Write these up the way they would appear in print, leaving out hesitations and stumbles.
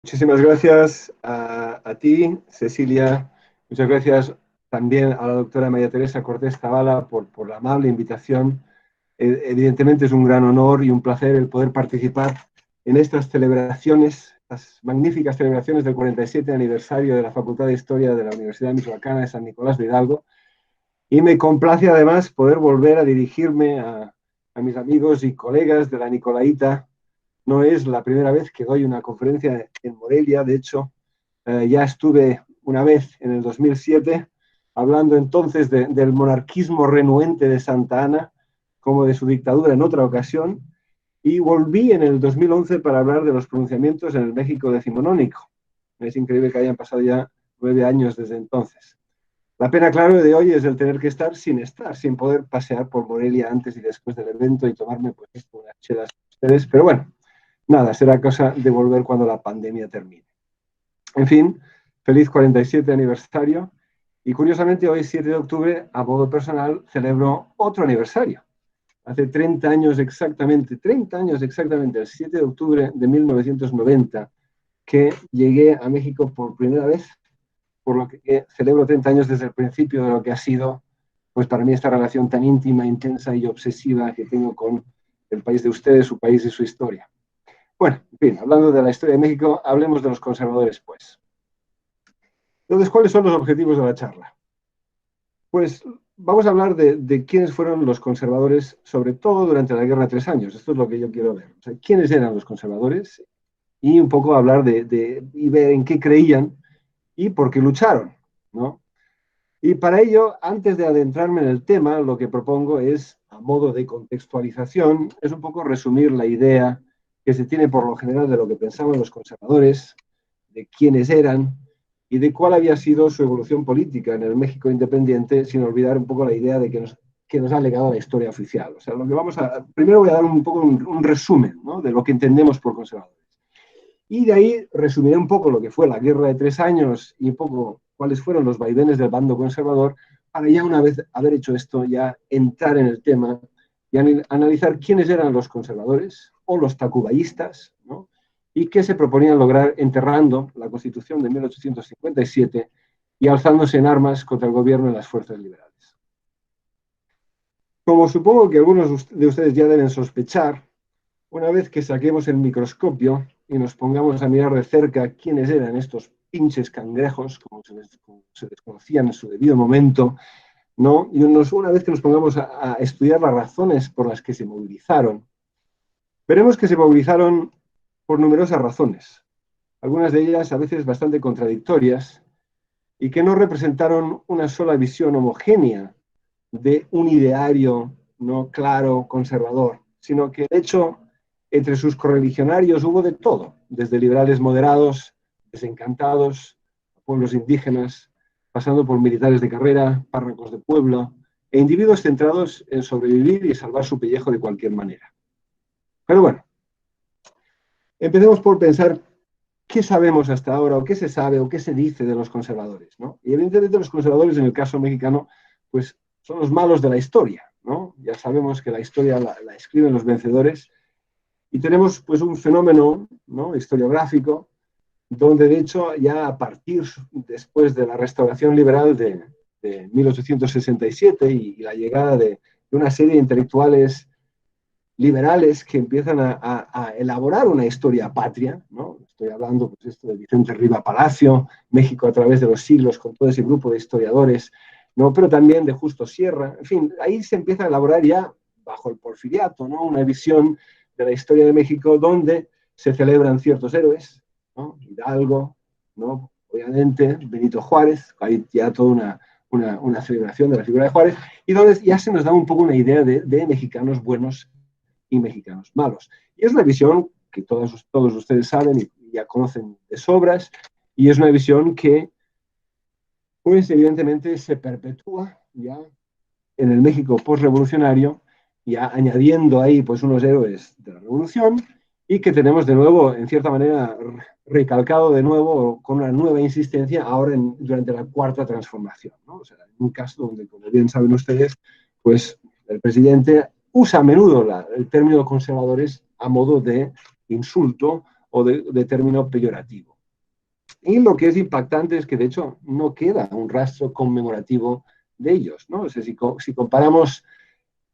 Muchísimas gracias a ti, Cecilia. Muchas gracias también a la doctora María Teresa Cortés Zavala por la amable invitación. Evidentemente es un gran honor y un placer el poder participar en estas celebraciones, las magníficas celebraciones del 47 aniversario de la Facultad de Historia de la Universidad Michoacana de San Nicolás de Hidalgo. Y me complace además poder volver a dirigirme a mis amigos y colegas de la Nicolaíta. No es la primera vez que doy una conferencia en Morelia. De hecho, ya estuve una vez en el 2007 hablando entonces del monarquismo renuente de Santa Ana, como de su dictadura en otra ocasión, y volví en el 2011 para hablar de los pronunciamientos en el México decimonónico. Es increíble que hayan pasado ya 9 años desde entonces. La pena, claro, de hoy es el tener que estar, sin poder pasear por Morelia antes y después del evento y tomarme pues unas chelas con ustedes, pero bueno, nada, será cosa de volver cuando la pandemia termine. En fin, feliz 47 aniversario. Y curiosamente, hoy, 7 de octubre, a modo personal, celebro otro aniversario. Hace 30 años exactamente, el 7 de octubre de 1990, que llegué a México por primera vez, por lo que celebro 30 años desde el principio de lo que ha sido, pues para mí, esta relación tan íntima, intensa y obsesiva que tengo con el país de ustedes, su país y su historia. Bueno, en fin, hablando de la historia de México, hablemos de los conservadores, pues. Entonces, ¿cuáles son los objetivos de la charla? Pues vamos a hablar de quiénes fueron los conservadores, sobre todo durante la Guerra de 3 Años. Esto es lo que yo quiero ver. O sea, quiénes eran los conservadores y un poco hablar y ver en qué creían y por qué lucharon, ¿no? Y para ello, antes de adentrarme en el tema, lo que propongo es, a modo de contextualización, es un poco resumir la idea que se tiene por lo general de lo que pensaban los conservadores, de quiénes eran y de cuál había sido su evolución política en el México independiente, sin olvidar un poco la idea de que nos ha legado la historia oficial. O sea, lo que primero voy a dar un poco un resumen, ¿no?, de lo que entendemos por conservadores. Y de ahí resumiré un poco lo que fue la Guerra de 3 Años y un poco cuáles fueron los vaivenes del bando conservador, para ya, una vez haber hecho esto, ya entrar en el tema y analizar quiénes eran los conservadores o los tacubayistas, ¿no?, y qué se proponían lograr enterrando la Constitución de 1857 y alzándose en armas contra el gobierno y las fuerzas liberales. Como supongo que algunos de ustedes ya deben sospechar, una vez que saquemos el microscopio y nos pongamos a mirar de cerca quiénes eran estos pinches cangrejos, como se les conocían en su debido momento, ¿no?, y una vez que nos pongamos a estudiar las razones por las que se movilizaron, veremos que se movilizaron por numerosas razones, algunas de ellas a veces bastante contradictorias, y que no representaron una sola visión homogénea de un ideario no claro, conservador, sino que de hecho entre sus correligionarios hubo de todo, desde liberales moderados, desencantados, pueblos indígenas, pasando por militares de carrera, párrocos de pueblo, e individuos centrados en sobrevivir y salvar su pellejo de cualquier manera. Pero bueno, empecemos por pensar qué sabemos hasta ahora, o qué se sabe, o qué se dice de los conservadores, ¿no? Y evidentemente los conservadores, en el caso mexicano, pues son los malos de la historia, ¿no? Ya sabemos que la historia la escriben los vencedores, y tenemos pues un fenómeno, ¿no?, historiográfico, donde de hecho ya a partir después de la restauración liberal de 1867 y la llegada de una serie de intelectuales liberales que empiezan a elaborar una historia patria, ¿no? Estoy hablando, pues, esto de Vicente Riva Palacio, México a través de los siglos, con todo ese grupo de historiadores, ¿no?, pero también de Justo Sierra. En fin, ahí se empieza a elaborar ya, bajo el porfiriato, ¿no?, una visión de la historia de México donde se celebran ciertos héroes, ¿no?, Hidalgo, ¿no?, obviamente Benito Juárez, hay ya toda una celebración de la figura de Juárez, y donde ya se nos da un poco una idea de mexicanos buenos y mexicanos malos. Y es una visión que todos ustedes saben y ya conocen de sobras, y es una visión que, pues evidentemente, se perpetúa ya en el México postrevolucionario, ya añadiendo ahí pues unos héroes de la revolución, y que tenemos de nuevo, en cierta manera, recalcado de nuevo con una nueva insistencia ahora durante la cuarta transformación, ¿no? O sea, en un caso donde, como bien saben ustedes, pues el presidente usa a menudo el término conservadores a modo de insulto o de término peyorativo. Y lo que es impactante es que, de hecho, no queda un rastro conmemorativo de ellos, ¿no? O sea, si comparamos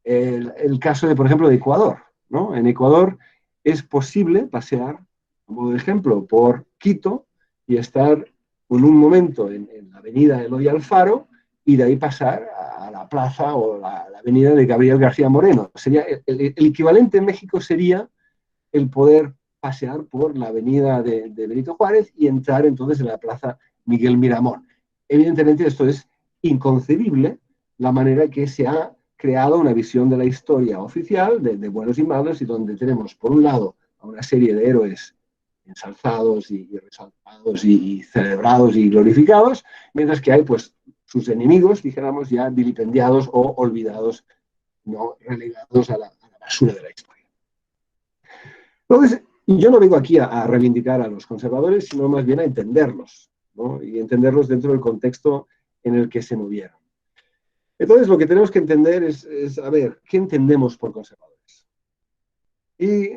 el caso de, por ejemplo, de Ecuador, ¿no? En Ecuador es posible pasear, como de ejemplo, por Quito y estar en un momento en la avenida Eloy Alfaro y de ahí pasar a la plaza o la avenida de Gabriel García Moreno. Sería, el equivalente en México sería el poder pasear por la avenida de Benito Juárez y entrar entonces en la plaza Miguel Miramón. Evidentemente esto es inconcebible, la manera que se ha creado una visión de la historia oficial de buenos y malos y donde tenemos por un lado a una serie de héroes ensalzados y resaltados y celebrados y glorificados, mientras que hay pues sus enemigos, dijéramos, ya vilipendiados o olvidados, no relegados a la basura de la historia. Entonces, yo no vengo aquí a reivindicar a los conservadores, sino más bien a entenderlos, ¿no? Y entenderlos dentro del contexto en el que se movieron. Entonces, lo que tenemos que entender a ver, ¿qué entendemos por conservadores? Y,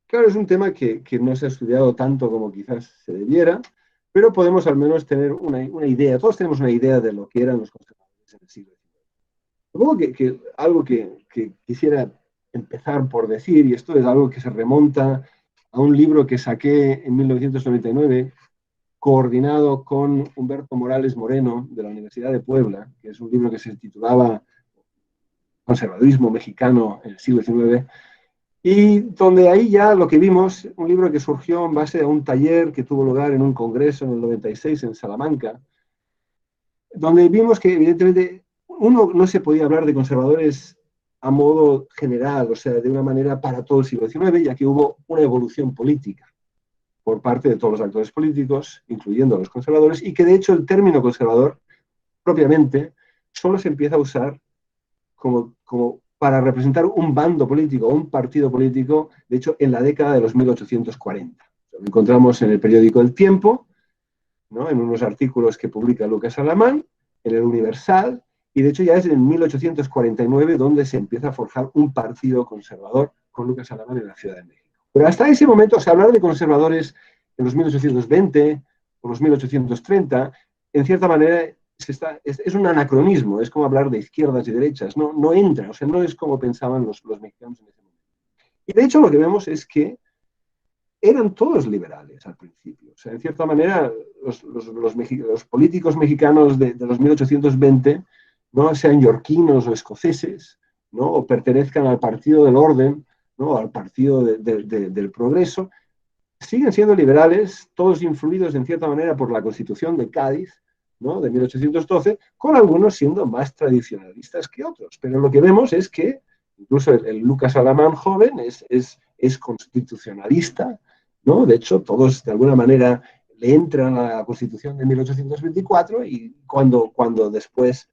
claro, es un tema que no se ha estudiado tanto como quizás se debiera, pero podemos al menos tener una idea, todos tenemos una idea de lo que eran los conservadores en el siglo XIX. Supongo que algo que quisiera empezar por decir, y esto es algo que se remonta a un libro que saqué en 1999, coordinado con Humberto Morales Moreno, de la Universidad de Puebla, que es un libro que se titulaba Conservadurismo Mexicano en el siglo XIX, y donde ahí ya lo que vimos, un libro que surgió en base a un taller que tuvo lugar en un congreso en el 96 en Salamanca, donde vimos que evidentemente uno no se podía hablar de conservadores a modo general, o sea, de una manera para todo el siglo XIX, ya que hubo una evolución política por parte de todos los actores políticos, incluyendo a los conservadores, y que de hecho el término conservador propiamente solo se empieza a usar como para representar un bando político o un partido político, de hecho, en la década de los 1840. Lo encontramos en el periódico El Tiempo, ¿no? En unos artículos que publica Lucas Alamán, en el Universal, y de hecho ya es en 1849 donde se empieza a forjar un partido conservador con Lucas Alamán en la Ciudad de México. Pero hasta ese momento, o sea, hablar de conservadores en los 1820 o los 1830, en cierta manera es un anacronismo, es como hablar de izquierdas y derechas, no entra, o sea, no es como pensaban los mexicanos en ese momento. Y de hecho lo que vemos es que eran todos liberales al principio. O sea, en cierta manera, los políticos mexicanos de los 1820, no sean yorquinos o escoceses, ¿no? O pertenezcan al Partido del Orden, ¿no? Al Partido del Progreso, siguen siendo liberales, todos influidos en cierta manera por la Constitución de Cádiz, ¿no? De 1812, con algunos siendo más tradicionalistas que otros. Pero lo que vemos es que incluso el Lucas Alamán joven es constitucionalista, ¿no? De hecho, todos de alguna manera le entran a la Constitución de 1824 y cuando después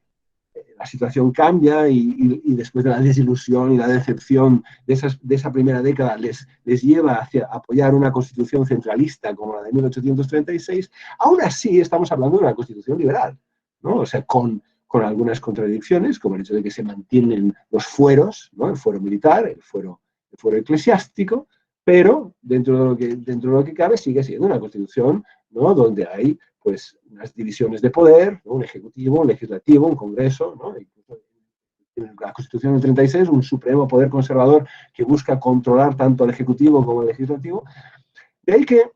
la situación cambia y después de la desilusión y la decepción de esa primera década les lleva hacia apoyar una constitución centralista como la de 1836, aún así estamos hablando de una constitución liberal, ¿no? O sea, con algunas contradicciones, como el hecho de que se mantienen los fueros, ¿no? El fuero militar, el fuero eclesiástico, pero dentro de lo que cabe sigue siendo una constitución, ¿no? Donde hay pues unas divisiones de poder, ¿no? Un ejecutivo, un legislativo, un congreso, ¿no? En la Constitución del 36, un supremo poder conservador que busca controlar tanto al ejecutivo como al legislativo. De ahí que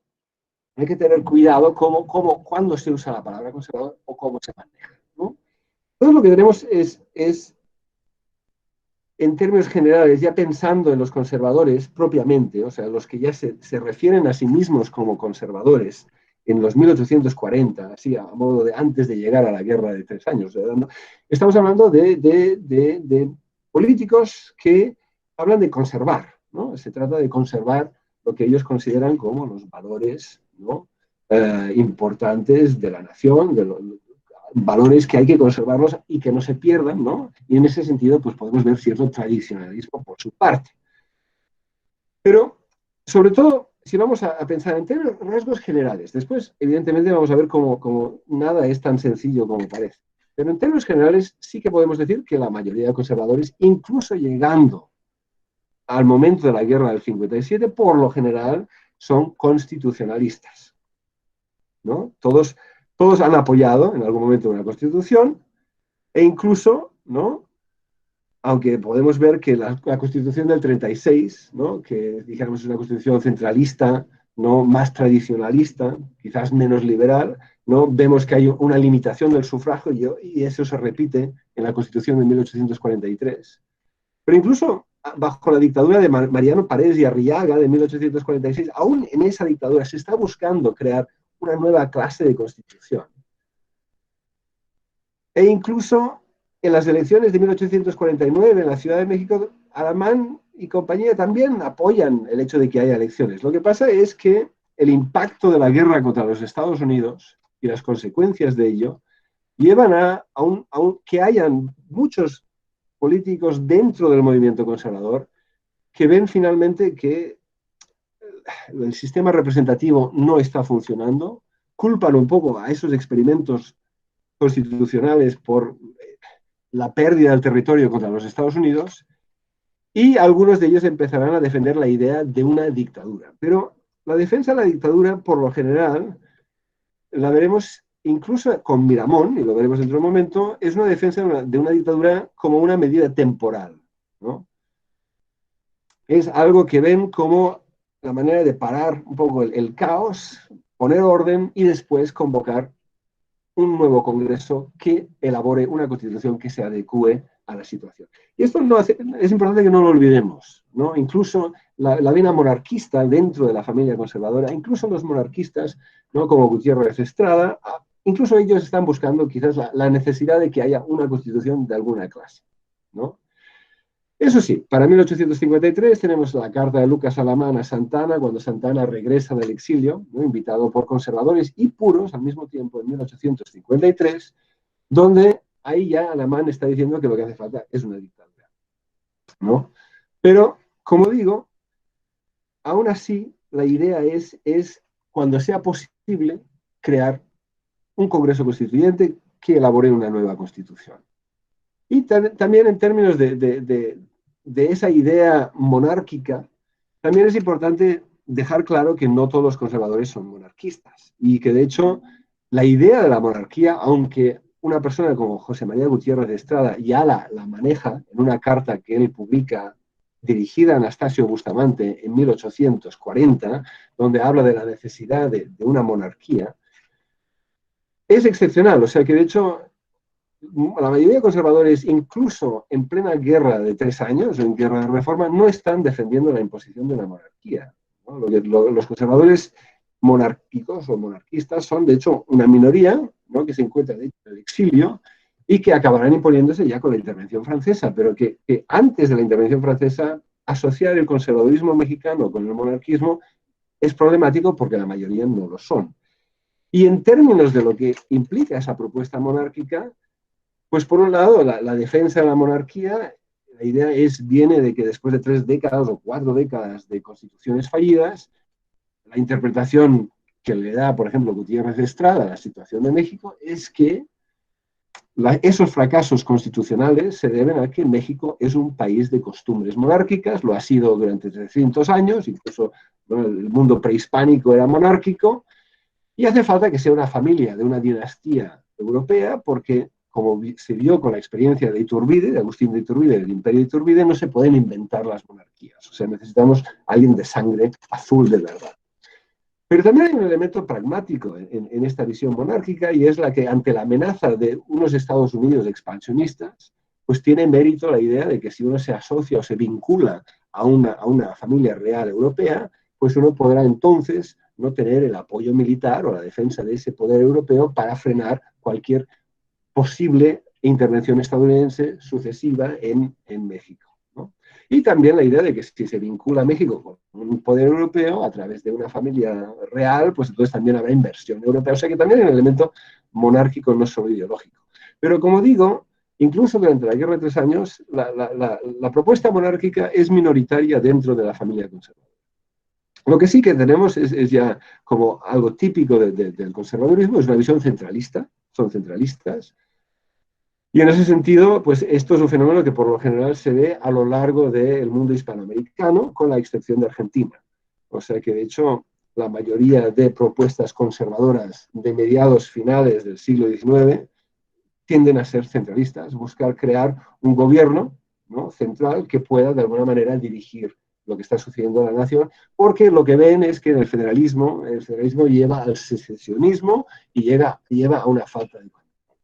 hay que tener cuidado cuándo se usa la palabra conservador o cómo se maneja, ¿no? Entonces lo que tenemos es en términos generales, ya pensando en los conservadores propiamente, o sea, los que ya se refieren a sí mismos como conservadores en los 1840, así a modo de antes de llegar a la Guerra de 3 Años, ¿no? Estamos hablando de políticos que hablan de conservar, ¿no? Se trata de conservar lo que ellos consideran como los valores, ¿no? Importantes de la nación, valores que hay que conservarlos y que no se pierdan, ¿no? Y en ese sentido, pues podemos ver cierto tradicionalismo por su parte. Pero, sobre todo, si vamos a pensar en términos rasgos generales, después, evidentemente, vamos a ver cómo nada es tan sencillo como parece. Pero en términos generales, sí que podemos decir que la mayoría de conservadores, incluso llegando al momento de la guerra del 57, por lo general, son constitucionalistas. ¿no? Todos han apoyado en algún momento una constitución e incluso, ¿no? Aunque podemos ver que la Constitución del 36, ¿no? Que dijéramos es una constitución centralista, ¿no? Más tradicionalista, quizás menos liberal, ¿no? Vemos que hay una limitación del sufragio y eso se repite en la Constitución de 1843. Pero incluso bajo la dictadura de Mariano Paredes y Arriaga de 1846, aún en esa dictadura se está buscando crear una nueva clase de constitución. E incluso en las elecciones de 1849 en la Ciudad de México, Alamán y compañía también apoyan el hecho de que haya elecciones. Lo que pasa es que el impacto de la guerra contra los Estados Unidos y las consecuencias de ello llevan a que hayan muchos políticos dentro del movimiento conservador que ven finalmente que el sistema representativo no está funcionando, culpan un poco a esos experimentos constitucionales por la pérdida del territorio contra los Estados Unidos, y algunos de ellos empezarán a defender la idea de una dictadura. Pero la defensa de la dictadura, por lo general, la veremos incluso con Miramón, y lo veremos dentro de un momento, es una defensa de una dictadura como una medida temporal, ¿no? Es algo que ven como la manera de parar un poco el caos, poner orden y después convocar un nuevo Congreso que elabore una constitución que se adecue a la situación. Y esto es importante que no lo olvidemos, ¿no? Incluso la vena monarquista dentro de la familia conservadora, incluso los monarquistas, ¿no? Como Gutiérrez Estrada, incluso ellos están buscando quizás la necesidad de que haya una constitución de alguna clase, ¿no? Eso sí, para 1853 tenemos la carta de Lucas Alamán a Santana, cuando Santana regresa del exilio, ¿no? Invitado por conservadores y puros al mismo tiempo en 1853, donde ahí ya Alamán está diciendo que lo que hace falta es una dictadura, ¿no? Pero, como digo, aún así, la idea es cuando sea posible, crear un Congreso Constituyente que elabore una nueva Constitución. Y también en términos de esa idea monárquica, también es importante dejar claro que no todos los conservadores son monarquistas y que de hecho la idea de la monarquía, aunque una persona como José María Gutiérrez de Estrada ya la maneja en una carta que él publica dirigida a Anastasio Bustamante en 1840, donde habla de la necesidad de una monarquía, es excepcional. O sea que de hecho la mayoría de conservadores, incluso en plena guerra de 3 años, en guerra de reforma, no están defendiendo la imposición de una monarquía, ¿no? Los conservadores monárquicos o monarquistas son, de hecho, una minoría, ¿no? Que se encuentra de hecho, en el exilio y que acabarán imponiéndose ya con la intervención francesa, pero que antes de la intervención francesa, asociar el conservadurismo mexicano con el monarquismo es problemático porque la mayoría no lo son. Y en términos de lo que implica esa propuesta monárquica, pues por un lado, la defensa de la monarquía, la idea viene de que después de 3 décadas o 4 décadas de constituciones fallidas, la interpretación que le da, por ejemplo, Gutiérrez de Estrada a la situación de México es que esos fracasos constitucionales se deben a que México es un país de costumbres monárquicas, lo ha sido durante 300 años, incluso bueno, el mundo prehispánico era monárquico, y hace falta que sea una familia de una dinastía europea, porque como se vio con la experiencia de Iturbide, de Agustín de Iturbide, del Imperio de Iturbide, no se pueden inventar las monarquías. O sea, necesitamos a alguien de sangre azul de verdad. Pero también hay un elemento pragmático en esta visión monárquica y es la que ante la amenaza de unos Estados Unidos expansionistas, pues tiene mérito la idea de que si uno se asocia o se vincula a una familia real europea, pues uno podrá entonces no tener el apoyo militar o la defensa de ese poder europeo para frenar cualquier posible intervención estadounidense sucesiva en México, ¿no? Y también la idea de que si se vincula a México con un poder europeo a través de una familia real, pues entonces también habrá inversión europea. O sea que también hay un elemento monárquico, no solo ideológico. Pero como digo, incluso durante la Guerra de 3 años, la propuesta monárquica es minoritaria dentro de la familia conservadora. Lo que sí que tenemos es ya como algo típico del conservadurismo, es una visión centralista, son centralistas. Y en ese sentido, pues esto es un fenómeno que por lo general se ve a lo largo del mundo hispanoamericano, con la excepción de Argentina. O sea que, de hecho, la mayoría de propuestas conservadoras de mediados finales del siglo XIX tienden a ser centralistas, buscar crear un gobierno, ¿no?, central que pueda de alguna manera dirigir lo que está sucediendo en la nación, porque lo que ven es que el federalismo lleva al secesionismo y lleva a una falta de control,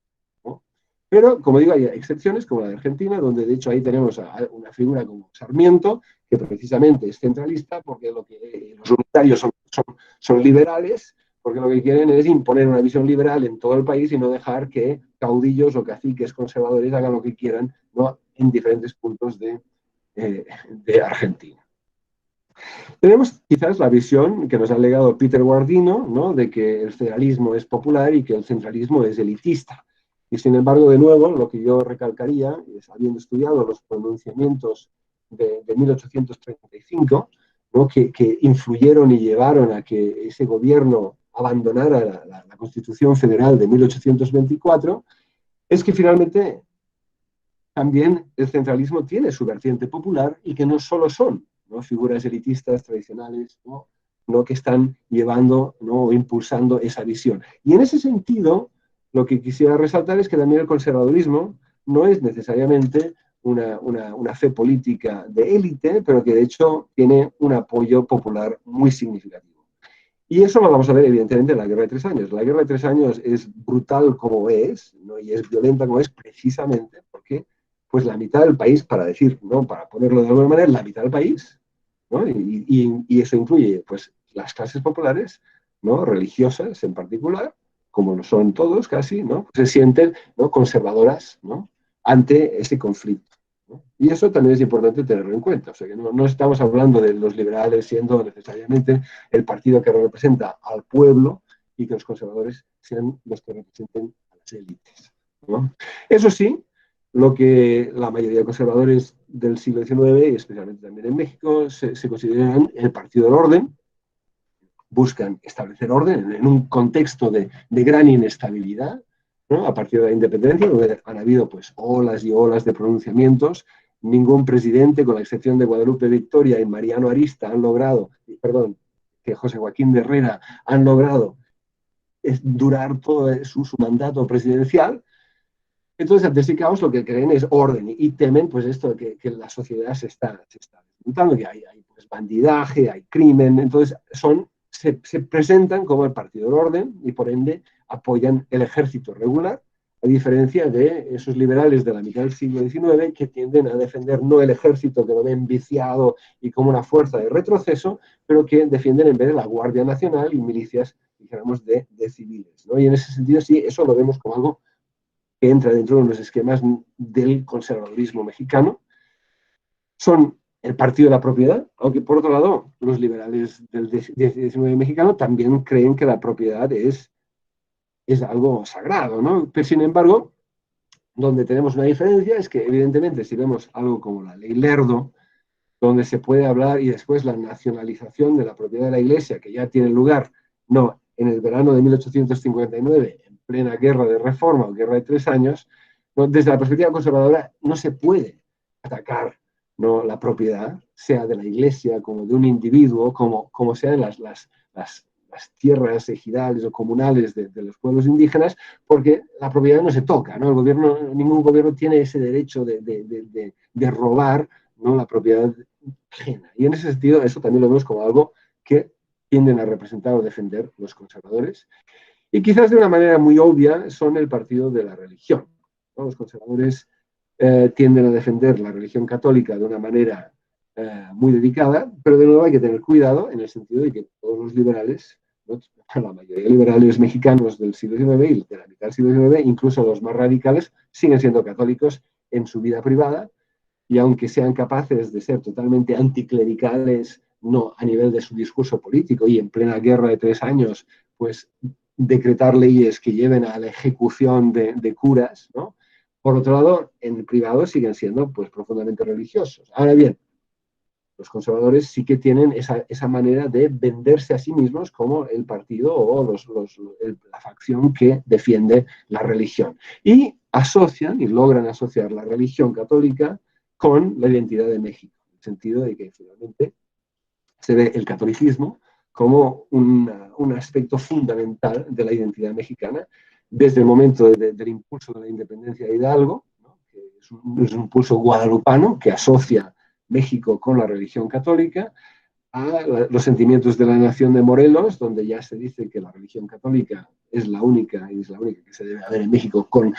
¿no? Pero, como digo, hay excepciones, como la de Argentina, donde de hecho ahí tenemos a una figura como Sarmiento, que precisamente es centralista, porque lo que los unitarios son liberales, porque lo que quieren es imponer una visión liberal en todo el país y no dejar que caudillos o caciques conservadores hagan lo que quieran, ¿no?, en diferentes puntos de Argentina. Tenemos quizás la visión que nos ha legado Peter Guardino, ¿no?, de que el federalismo es popular y que el centralismo es elitista. Y sin embargo, de nuevo, lo que yo recalcaría, es, habiendo estudiado los pronunciamientos de 1835, ¿no?, que influyeron y llevaron a que ese gobierno abandonara la Constitución Federal de 1824, es que finalmente también el centralismo tiene su vertiente popular y que no solo son, ¿no?, figuras elitistas tradicionales, ¿no?, que están llevando, ¿no?, o impulsando esa visión. Y en ese sentido, lo que quisiera resaltar es que también el conservadurismo no es necesariamente una fe política de élite, pero que de hecho tiene un apoyo popular muy significativo. Y eso lo vamos a ver evidentemente en la Guerra de 3 Años. La Guerra de 3 Años es brutal como es, ¿no?, y es violenta como es precisamente porque pues la mitad del país, para decir, ¿no?, para ponerlo de alguna manera, la mitad del país, ¿no?, y eso incluye pues las clases populares, ¿no?, religiosas en particular, como lo son todos casi, ¿no?, se sienten, ¿no?, conservadoras, ¿no?, ante ese conflicto, ¿no? Y eso también es importante tenerlo en cuenta. O sea, que no estamos hablando de los liberales siendo necesariamente el partido que representa al pueblo y que los conservadores sean los que representen a las élites, ¿no? Eso sí, lo que la mayoría de conservadores del siglo XIX, y especialmente también en México, se consideran el partido del orden, buscan establecer orden en un contexto de gran inestabilidad, ¿no?, a partir de la independencia, donde han habido pues olas y olas de pronunciamientos. Ningún presidente, con la excepción de Guadalupe Victoria y Mariano Arista, han logrado, perdón, que José Joaquín de Herrera, han logrado durar todo su mandato presidencial. Entonces, ante ese caos, lo que creen es orden y temen pues esto, que la sociedad se está desmontando, que hay pues, bandidaje, hay crimen. Entonces, se presentan como el partido del orden y, por ende, apoyan el ejército regular, a diferencia de esos liberales de la mitad del siglo XIX que tienden a defender no el ejército, que lo ven viciado y como una fuerza de retroceso, pero que defienden en vez de la Guardia Nacional y milicias, dijéramos, de civiles, ¿no? Y en ese sentido, sí, eso lo vemos como algo que entra dentro de los esquemas del conservadurismo mexicano. Son el partido de la propiedad, aunque por otro lado los liberales del XIX mexicano también creen que la propiedad es algo sagrado, ¿no? Pero sin embargo, donde tenemos una diferencia es que evidentemente si vemos algo como la ley Lerdo, donde se puede hablar, y después la nacionalización de la propiedad de la Iglesia, que ya tiene lugar, no en el verano de 1859, en plena guerra de reforma o guerra de 3 años, ¿no?, desde la perspectiva conservadora no se puede atacar, ¿no?, la propiedad, sea de la Iglesia como de un individuo, como sean las tierras ejidales o comunales de los pueblos indígenas, porque la propiedad no se toca, ¿no? Ningún gobierno tiene ese derecho de robar, ¿no?, la propiedad ajena. Y en ese sentido, eso también lo vemos como algo que tienden a representar o defender los conservadores. Y quizás de una manera muy obvia son el partido de la religión, ¿no? Los conservadores tienden a defender la religión católica de una manera muy dedicada, pero de nuevo hay que tener cuidado en el sentido de que todos los liberales, ¿no?, la mayoría de liberales mexicanos del siglo XIX y de la mitad del siglo XIX, incluso los más radicales, siguen siendo católicos en su vida privada, y aunque sean capaces de ser totalmente anticlericales, no a nivel de su discurso político y en plena guerra de 3 años, pues decretar leyes que lleven a la ejecución de curas, ¿no?, por otro lado, en privado siguen siendo pues profundamente religiosos. Ahora bien, los conservadores sí que tienen esa manera de venderse a sí mismos como el partido o la facción que defiende la religión. Y asocian y logran asociar la religión católica con la identidad de México, en el sentido de que finalmente se ve el catolicismo como un aspecto fundamental de la identidad mexicana, desde el momento del impulso de la independencia de Hidalgo, ¿no? Que es un impulso guadalupano que asocia México con la religión católica, a los sentimientos de la nación de Morelos, donde ya se dice que la religión católica es la única, y es la única que se debe haber en México con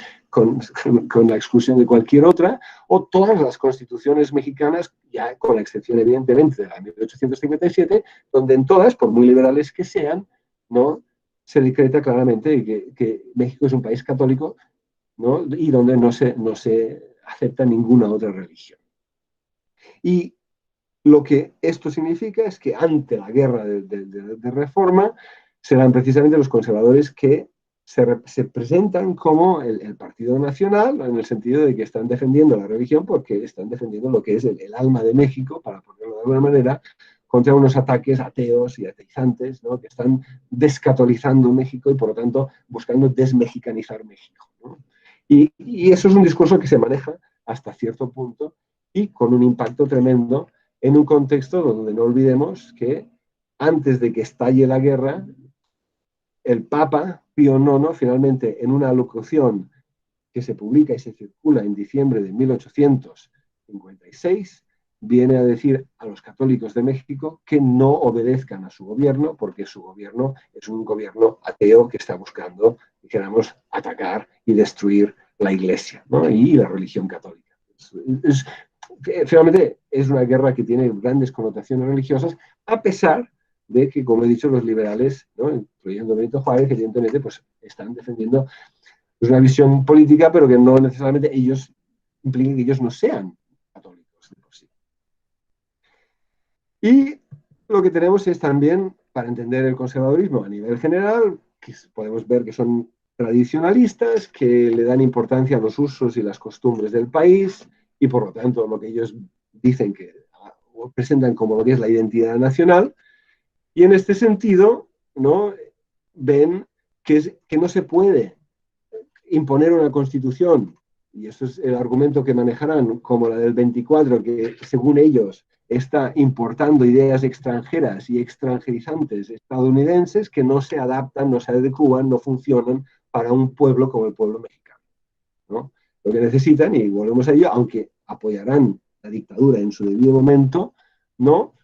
la exclusión de cualquier otra, o todas las constituciones mexicanas, ya con la excepción evidentemente de la de 1857, donde en todas, por muy liberales que sean, ¿no? Se decreta claramente que México es un país católico, ¿no? Y donde no se acepta ninguna otra religión. Y lo que esto significa es que ante la guerra de reforma serán precisamente los conservadores que se presentan como el partido nacional, en el sentido de que están defendiendo la religión porque están defendiendo lo que es el alma de México, para ponerlo de alguna manera, contra unos ataques ateos y ateizantes, ¿no? Que están descatolizando México y por lo tanto buscando desmexicanizar México, ¿no? Y eso es un discurso que se maneja hasta cierto punto y con un impacto tremendo en un contexto donde no olvidemos que antes de que estalle la guerra, el Papa Pío IX, finalmente, en una alocución que se publica y se circula en diciembre de 1856, viene a decir a los católicos de México que no obedezcan a su gobierno, porque su gobierno es un gobierno ateo que está buscando, dijéramos, atacar y destruir la Iglesia, ¿no? Y la religión católica. Finalmente es una guerra que tiene grandes connotaciones religiosas, a pesar de que, como he dicho, los liberales, ¿no? Incluyendo Benito Juárez, evidentemente, pues están defendiendo una visión política, pero que no necesariamente ellos impliquen que ellos no sean católicos de por sí. Y lo que tenemos es también, para entender el conservadurismo a nivel general, que podemos ver que son tradicionalistas, que le dan importancia a los usos y las costumbres del país, y por lo tanto lo que ellos dicen que presentan como lo que es la identidad nacional, y en este sentido, ¿no? Ven que no se puede imponer una constitución, y eso es el argumento que manejarán, como la del 24, que según ellos está importando ideas extranjeras y extranjerizantes estadounidenses que no se adaptan, no se adecuan, no funcionan para un pueblo como el pueblo mexicano, ¿no? Lo que necesitan, y volvemos a ello, aunque apoyarán la dictadura en su debido momento, ¿no?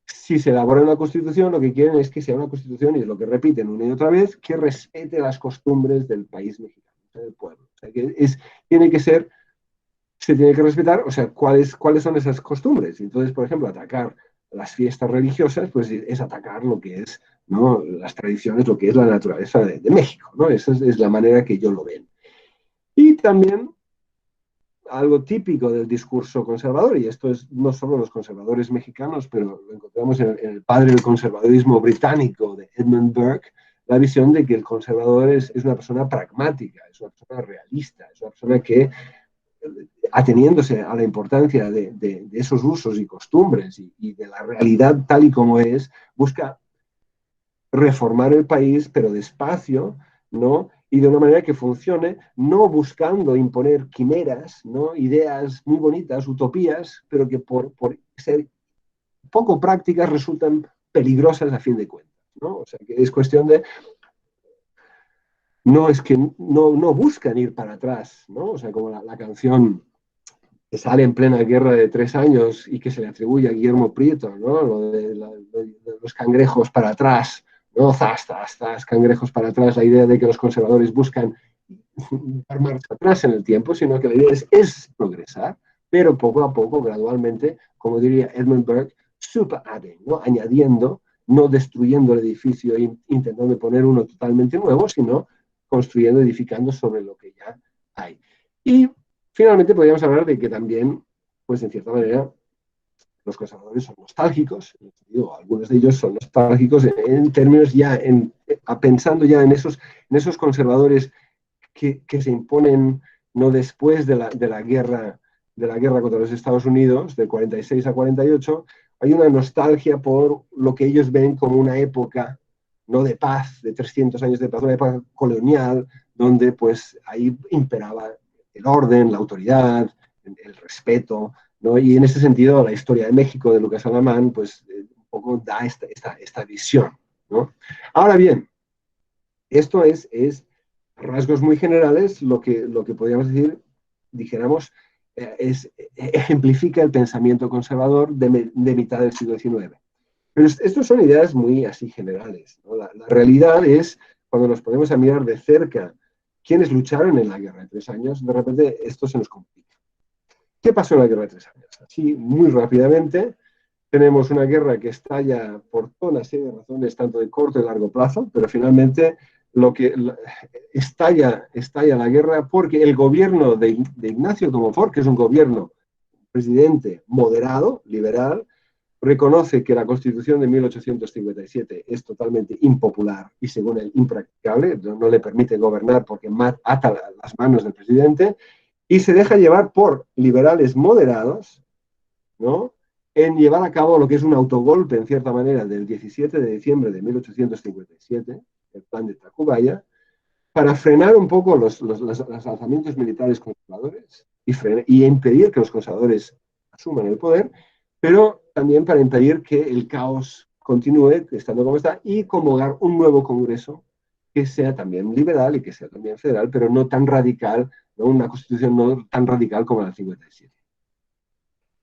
Si se elabora una constitución, lo que quieren es que sea una constitución, y es lo que repiten una y otra vez, que respete las costumbres del país mexicano, del pueblo. O sea, que tiene que ser, se tiene que respetar, o sea, ¿cuáles son esas costumbres? Entonces, por ejemplo, atacar las fiestas religiosas, pues es atacar lo que es, ¿no? Las tradiciones, lo que es la naturaleza de México, ¿no? Esa es la manera que ellos lo ven. Y también algo típico del discurso conservador, y esto es no solo los conservadores mexicanos, pero lo encontramos en el padre del conservadurismo británico, de Edmund Burke, la visión de que el conservador es una persona pragmática, es una persona realista, es una persona que, ateniéndose a la importancia de esos usos y costumbres y de la realidad tal y como es, busca reformar el país, pero despacio, ¿no? Y de una manera que funcione, no buscando imponer quimeras, ¿no? Ideas muy bonitas, utopías, pero que por ser poco prácticas resultan peligrosas a fin de cuentas, ¿no? O sea, que es cuestión de, no es que no buscan ir para atrás, ¿no? O sea, como la canción que sale en plena guerra de 3 años y que se le atribuye a Guillermo Prieto, ¿no? Lo de los cangrejos para atrás, ¿no? Zas, zas, zas, cangrejos para atrás, la idea de que los conservadores buscan dar marcha atrás en el tiempo, sino que la idea es progresar, pero poco a poco, gradualmente, como diría Edmund Burke, super-adding, ¿no? Añadiendo, no destruyendo el edificio e intentando poner uno totalmente nuevo, sino construyendo, edificando sobre lo que ya hay. Y finalmente podríamos hablar de que también, pues en cierta manera, los conservadores son nostálgicos, digo, algunos de ellos son nostálgicos en términos ya, pensando ya en esos conservadores que se imponen no después de la guerra contra los Estados Unidos, de 46 a 48, hay una nostalgia por lo que ellos ven como una época, no de paz, de 300 años de paz, una época colonial, donde pues ahí imperaba el orden, la autoridad, el respeto, ¿no? Y en ese sentido la historia de México de Lucas Alamán pues poco da esta visión, ¿no? Ahora bien, esto es rasgos muy generales, lo que podríamos decir, dijéramos, ejemplifica el pensamiento conservador de mitad del siglo XIX. Pero estos son ideas muy así generales, ¿no? La realidad es, cuando nos ponemos a mirar de cerca quiénes lucharon en la Guerra de 3 años, de repente esto se nos complica. ¿Qué pasó en la Guerra de 3 años? Así, muy rápidamente, tenemos una guerra que estalla por toda una serie de razones, tanto de corto y largo plazo, pero finalmente estalla la guerra porque el gobierno de Ignacio Comonfort, que es un gobierno presidente moderado, liberal, reconoce que la Constitución de 1857 es totalmente impopular y, según él, impracticable, no le permite gobernar porque ata las manos del presidente, y se deja llevar por liberales moderados, ¿no?, en llevar a cabo lo que es un autogolpe, en cierta manera, del 17 de diciembre de 1857, el plan de Tacubaya, para frenar un poco los alzamientos militares conservadores y impedir que los conservadores asuman el poder, pero también para impedir que el caos continúe estando como está y convocar un nuevo Congreso que sea también liberal y que sea también federal, pero no tan radical, ¿no?, una constitución no tan radical como la del 57.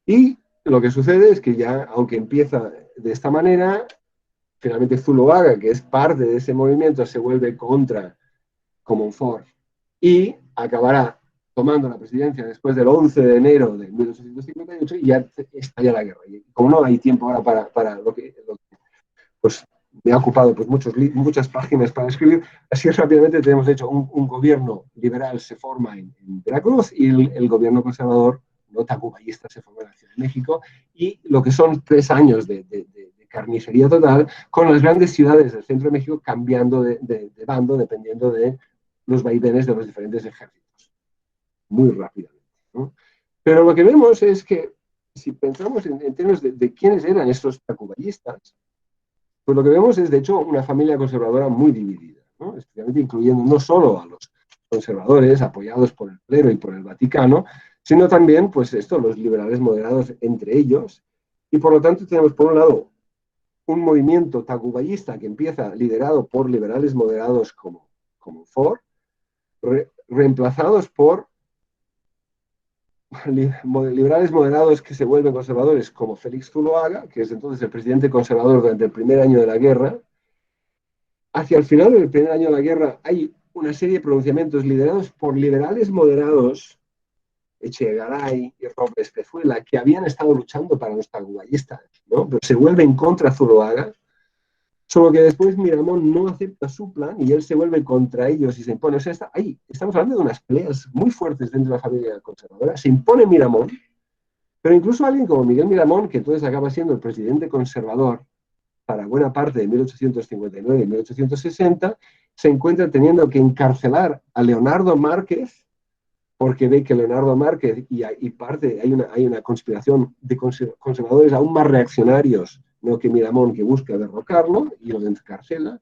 Y lo que sucede es que ya, aunque empieza de esta manera, finalmente Zuloaga, que es parte de ese movimiento, se vuelve contra Comonfort y acabará tomando la presidencia después del 11 de enero de 1858 y ya estalla la guerra. Y como no hay tiempo ahora para lo que pues me ha ocupado pues muchas páginas para escribir, así rápidamente tenemos, de hecho, un gobierno liberal se forma en Veracruz y el gobierno conservador, no tacuballista, se forma en la Ciudad de México, y lo que son 3 años de carnicería total, con las grandes ciudades del centro de México cambiando de bando dependiendo de los vaivenes de los diferentes ejércitos, muy rápidamente, ¿no? Pero lo que vemos es que, si pensamos en términos de quiénes eran estos tacuballistas, pues lo que vemos es, de hecho, una familia conservadora muy dividida, ¿no?, especialmente incluyendo no solo a los conservadores apoyados por el clero y por el Vaticano, sino también, pues los liberales moderados entre ellos, y por lo tanto tenemos, por un lado, un movimiento tacuballista que empieza liderado por liberales moderados como Ford, reemplazados por liberales moderados que se vuelven conservadores como Félix Zuloaga, que es entonces el presidente conservador durante el primer año de la guerra. Hacia el final del primer año de la guerra hay una serie de pronunciamientos liderados por liberales moderados, Echegaray y Robles Pezuela, que habían estado luchando para los tacuballistas, ¿no?, pero se vuelven contra Zuloaga. Solo que después Miramón no acepta su plan y él se vuelve contra ellos y se impone. O sea, estamos hablando de unas peleas muy fuertes dentro de la familia conservadora. Se impone Miramón, pero incluso alguien como Miguel Miramón, que entonces acaba siendo el presidente conservador para buena parte de 1859 y 1860, se encuentra teniendo que encarcelar a Leonardo Márquez, porque ve que Leonardo Márquez hay una conspiración de conservadores aún más reaccionarios, no que Miramón, que busca derrocarlo y lo encarcela,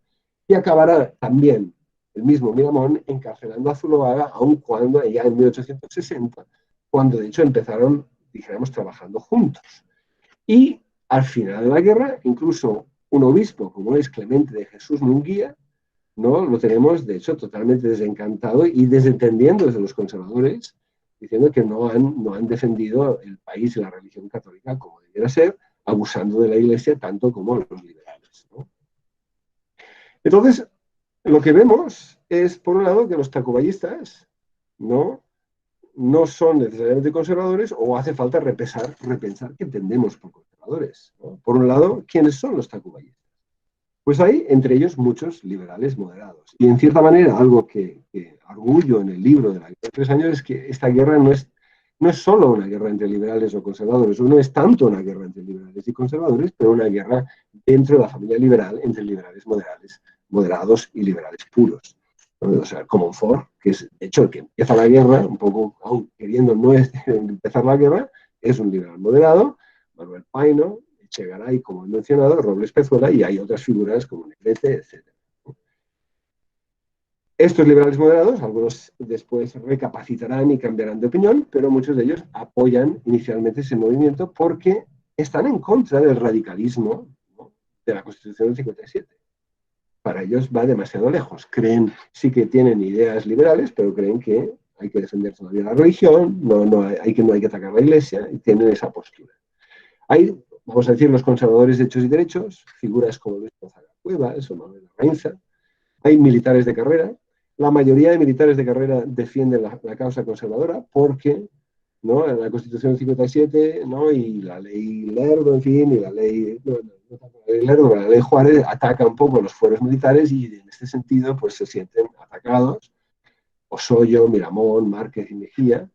y acabará también el mismo Miramón encarcelando a Zuloaga, aun cuando ya en 1860, cuando de hecho empezaron, dijéramos, trabajando juntos. Y al final de la guerra, incluso un obispo como es Clemente de Jesús Munguía, ¿no?, lo tenemos, de hecho, totalmente desencantado y desentendiendo desde los conservadores, diciendo que no han defendido el país y la religión católica como debiera ser, abusando de la Iglesia tanto como los liberales, ¿no? Entonces, lo que vemos es, por un lado, que los tacuballistas no son necesariamente conservadores, o hace falta repensar qué entendemos por conservadores, ¿no? Por un lado, ¿quiénes son los tacuballistas? Pues hay entre ellos muchos liberales moderados. Y en cierta manera, algo que arguyo en el libro de la Guerra de 3 años es que esta guerra no es solo una guerra entre liberales o conservadores, no es tanto una guerra entre liberales y conservadores, pero una guerra dentro de la familia liberal entre liberales moderados y liberales puros. O sea, Comonfort, que es de hecho el que empieza la guerra, un poco aún queriendo no empezar la guerra, es un liberal moderado. Manuel Paino, Echegaray, como he mencionado, Robles Pezuela, y hay otras figuras como Negrete, etc. Estos liberales moderados, algunos después recapacitarán y cambiarán de opinión, pero muchos de ellos apoyan inicialmente ese movimiento porque están en contra del radicalismo, ¿no?, de la Constitución del 57. Para ellos va demasiado lejos. Creen, sí que tienen ideas liberales, pero creen que hay que defender todavía la religión, no hay que atacar la Iglesia, y tienen esa postura. Hay, vamos a decir, los conservadores de hechos y derechos, figuras como Luis Gonzaga Cuevas o Manuel Arrainza. Hay militares de carrera. La mayoría de militares de carrera defienden la causa conservadora porque, ¿no?, la Constitución del 57, ¿no?, y la ley Lerdo, en fin, y la ley, la ley Juárez ataca un poco los fueros militares y en este sentido pues se sienten atacados. Osoyo, Miramón, Márquez y Mejía.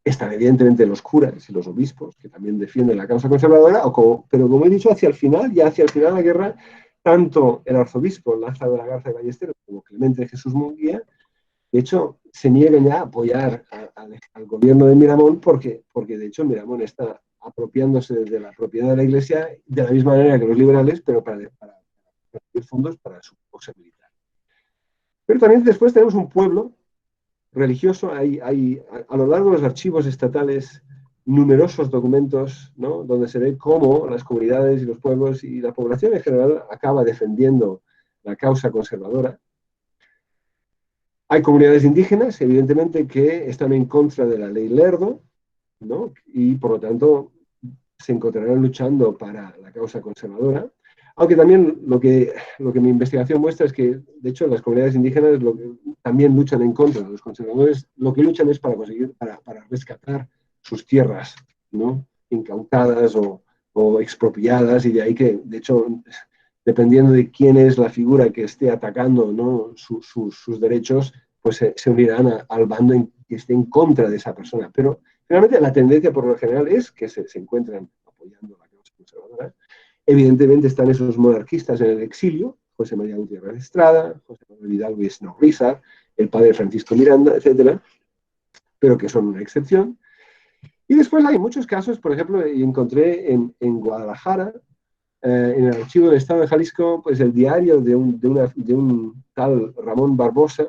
Están evidentemente los curas y los obispos, que también defienden la causa conservadora, pero como he dicho, hacia el final de la guerra, tanto el arzobispo Lázaro de la Garza de Ballesteros como Clemente Jesús Munguía, de hecho, se niegan ya a apoyar al gobierno de Miramón porque de hecho Miramón está apropiándose de la propiedad de la Iglesia de la misma manera que los liberales, pero para recibir fondos para su causa militar. Pero también después tenemos un pueblo religioso. Hay a lo largo de los archivos estatales numerosos documentos, ¿no?, donde se ve cómo las comunidades y los pueblos y la población en general acaba defendiendo la causa conservadora. Hay comunidades indígenas, evidentemente, que están en contra de la ley Lerdo, ¿no?, y por lo tanto se encontrarán luchando para la causa conservadora. Aunque también lo que mi investigación muestra es que, de hecho, las comunidades indígenas también luchan en contra de los conservadores. Lo que luchan es para rescatar sus tierras, ¿no?, incautadas o expropiadas, y de ahí que, de hecho, dependiendo de quién es la figura que esté atacando, ¿no?, sus derechos, pues se unirán al bando que esté en contra de esa persona. Pero finalmente la tendencia por lo general es que se encuentran apoyando la causa conservadora. Evidentemente están esos monarquistas en el exilio, José María Gutiérrez Estrada, José Manuel Hidalgo y Snorriza, el padre Francisco Miranda, etcétera, pero que son una excepción. Y después hay muchos casos, por ejemplo, encontré en Guadalajara, en el archivo del Estado de Jalisco, pues el diario de un tal Ramón Barbosa,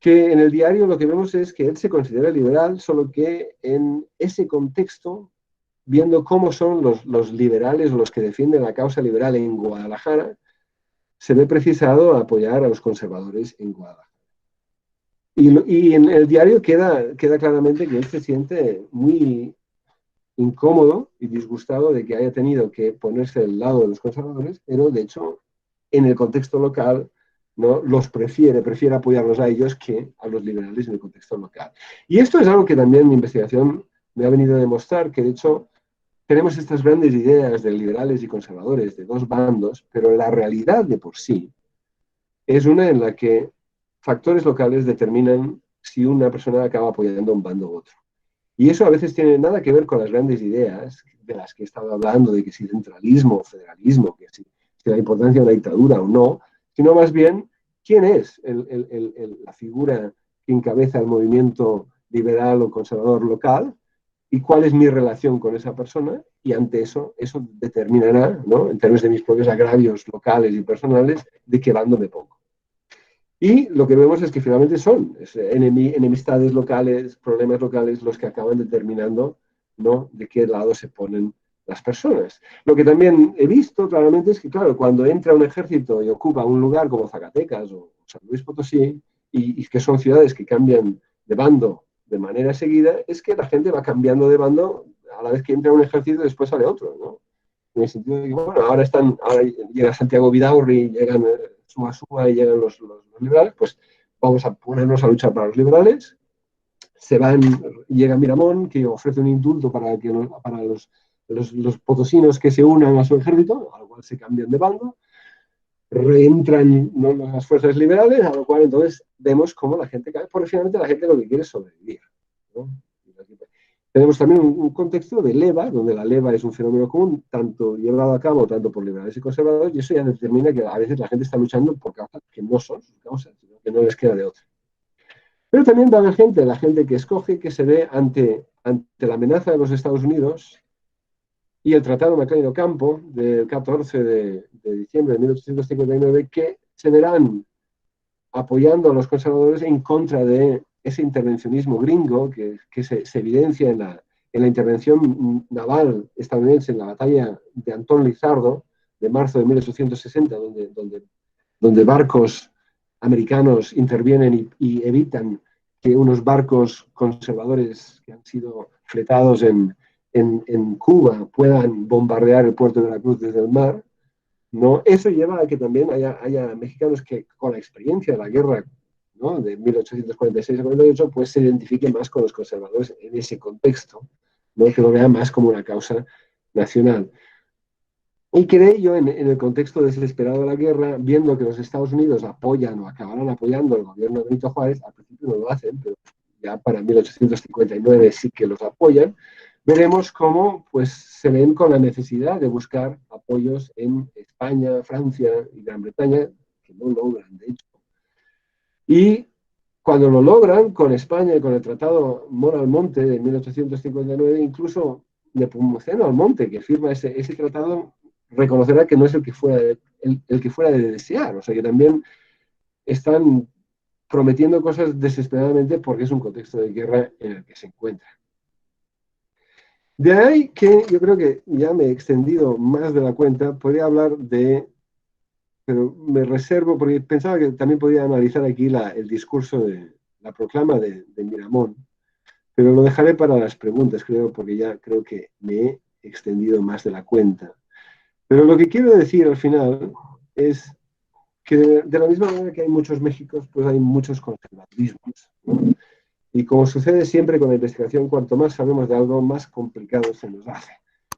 que en el diario lo que vemos es que él se considera liberal, solo que en ese contexto, viendo cómo son los liberales, los que defienden la causa liberal en Guadalajara, se ve precisado a apoyar a los conservadores en Guadalajara. Y en el diario queda claramente que él se siente muy incómodo y disgustado de que haya tenido que ponerse del lado de los conservadores, pero de hecho, en el contexto local, ¿no?, los prefiere apoyarlos a ellos que a los liberales en el contexto local. Y esto es algo que también mi investigación me ha venido a demostrar, que de hecho tenemos estas grandes ideas de liberales y conservadores, de dos bandos, pero la realidad de por sí es una en la que factores locales determinan si una persona acaba apoyando a un bando u otro. Y eso a veces tiene nada que ver con las grandes ideas de las que he estado hablando, de que si centralismo o federalismo, que si la importancia de una dictadura o no, sino más bien quién es la figura que encabeza el movimiento liberal o conservador local y cuál es mi relación con esa persona, y ante eso determinará, ¿no?, en términos de mis propios agravios locales y personales, de qué bando me pongo. Y lo que vemos es que finalmente son enemistades locales, problemas locales, los que acaban determinando, ¿no?, de qué lado se ponen las personas. Lo que también he visto claramente es que, claro, cuando entra un ejército y ocupa un lugar como Zacatecas o San Luis Potosí, y que son ciudades que cambian de bando de manera seguida, es que la gente va cambiando de bando a la vez que entra un ejército y después sale otro, ¿no? En el sentido de que, bueno, ahora llega Santiago Vidaurri, llegan Suma y llegan los liberales, pues vamos a ponernos a luchar para los liberales. Llega Miramón, que ofrece un indulto para los potosinos que se unan a su ejército, a lo cual se cambian de bando, reentran, ¿no?, las fuerzas liberales, a lo cual entonces vemos cómo la gente cae, porque finalmente la gente lo que quiere es sobrevivir, ¿no? Tenemos también un contexto de leva, donde la leva es un fenómeno común, tanto llevado a cabo tanto por liberales y conservadores, y eso ya determina que a veces la gente está luchando por causas que no son sus causas, sino que no les queda de otra. Pero también va a haber la gente que escoge, que se ve ante la amenaza de los Estados Unidos y el Tratado Maclean-Ocampo del 14 de diciembre de 1859, que se verán apoyando a los conservadores en contra de ese intervencionismo gringo que se evidencia en la intervención naval estadounidense en la batalla de Antón Lizardo, de marzo de 1860, donde barcos americanos intervienen y evitan que unos barcos conservadores que han sido fletados en Cuba puedan bombardear el puerto de Veracruz desde el mar, ¿no? Eso lleva a que también haya mexicanos que con la experiencia de la guerra, ¿no?, de 1846 a 48, pues se identifiquen más con los conservadores en ese contexto, ¿no?, que lo vean más como una causa nacional. Y creo yo, en el contexto desesperado de la guerra, viendo que los Estados Unidos apoyan o acabarán apoyando el gobierno de Benito Juárez, al principio no lo hacen, pero ya para 1859 sí que los apoyan, veremos cómo pues, se ven con la necesidad de buscar apoyos en España, Francia y Gran Bretaña, que no logran, de hecho. Y cuando lo logran con España y con el Tratado Mora-Almonte de 1859, incluso Nepomuceno Almonte, que firma ese tratado, reconocerá que no es el que fuera de desear. O sea, que también están prometiendo cosas desesperadamente porque es un contexto de guerra en el que se encuentra. De ahí que yo creo que ya me he extendido más de la cuenta, podría hablar pero me reservo, porque pensaba que también podía analizar aquí el discurso de la proclama de Miramón, pero lo dejaré para las preguntas, creo, porque ya creo que me he extendido más de la cuenta. Pero lo que quiero decir al final es que de la misma manera que hay muchos Méxicos, pues hay muchos conservadurismos, ¿no? Y como sucede siempre con la investigación, cuanto más sabemos de algo, más complicado se nos hace.